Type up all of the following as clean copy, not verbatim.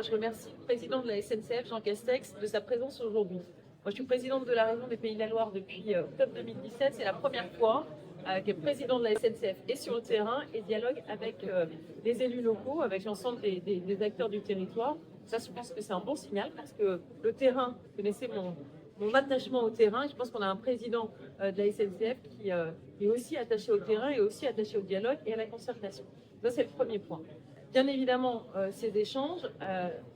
Je remercie le président de la SNCF, Jean Castex, de sa présence aujourd'hui. Moi, je suis présidente de la région des Pays de la Loire depuis octobre 2017. C'est la première fois que le président de la SNCF est sur le terrain et dialogue avec les élus locaux, avec l'ensemble des acteurs du territoire. Ça, je pense que c'est un bon signal parce que le terrain, vous connaissez mon attachement au terrain. Je pense qu'on a un président de la SNCF qui est aussi attaché au terrain et aussi attaché au dialogue et à la concertation. Ça, c'est le premier point. Bien évidemment, ces échanges,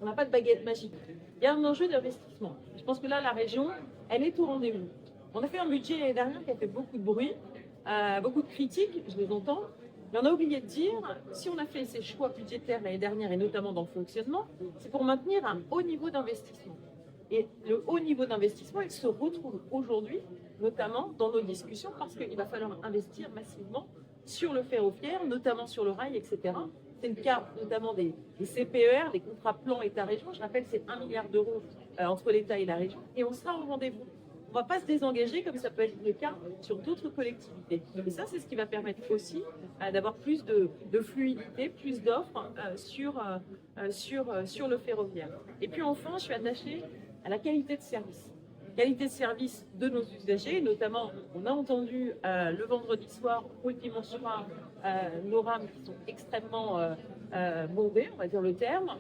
on n'a pas de baguette magique. Il y a un enjeu d'investissement. Je pense que là, la région, elle est au rendez-vous. On a fait un budget l'année dernière qui a fait beaucoup de bruit, beaucoup de critiques, je les entends. Mais on a oublié de dire, si on a fait ces choix budgétaires l'année dernière, et notamment dans le fonctionnement, c'est pour maintenir un haut niveau d'investissement. Et le haut niveau d'investissement, il se retrouve aujourd'hui, notamment dans nos discussions, parce qu'il va falloir investir massivement sur le ferroviaire, notamment sur le rail, etc. C'est le cas notamment des CPER, des contrats plan État-région. Je rappelle, c'est 1 milliard d'euros entre l'État et la région. Et on sera au rendez-vous. On ne va pas se désengager comme ça peut être le cas sur d'autres collectivités. Et ça, c'est ce qui va permettre aussi d'avoir plus de fluidité, plus d'offres sur le ferroviaire. Et puis enfin, je suis attachée à la qualité de service. Qualité de service de nos usagers, notamment on a entendu le vendredi soir ou le dimanche soir nos rames qui sont extrêmement bondées, on va dire le terme.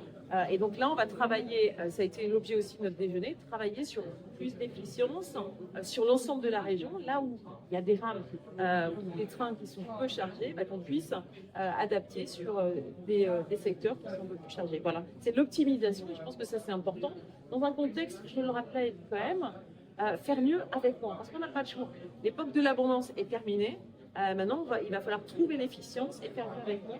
Et donc là, on va travailler, ça a été l'objet aussi de notre déjeuner, travailler sur plus d'efficience sur l'ensemble de la région, là où il y a des rames ou des trains qui sont peu chargés, qu'on puisse adapter sur des secteurs qui sont un peu plus chargés. Voilà, c'est de l'optimisation et je pense que ça c'est important. Dans un contexte, je le rappelais quand même, faire mieux avec moins, parce qu'on n'a pas de choix. L'époque de l'abondance est terminée. Maintenant, il va falloir trouver l'efficience et faire mieux avec moins.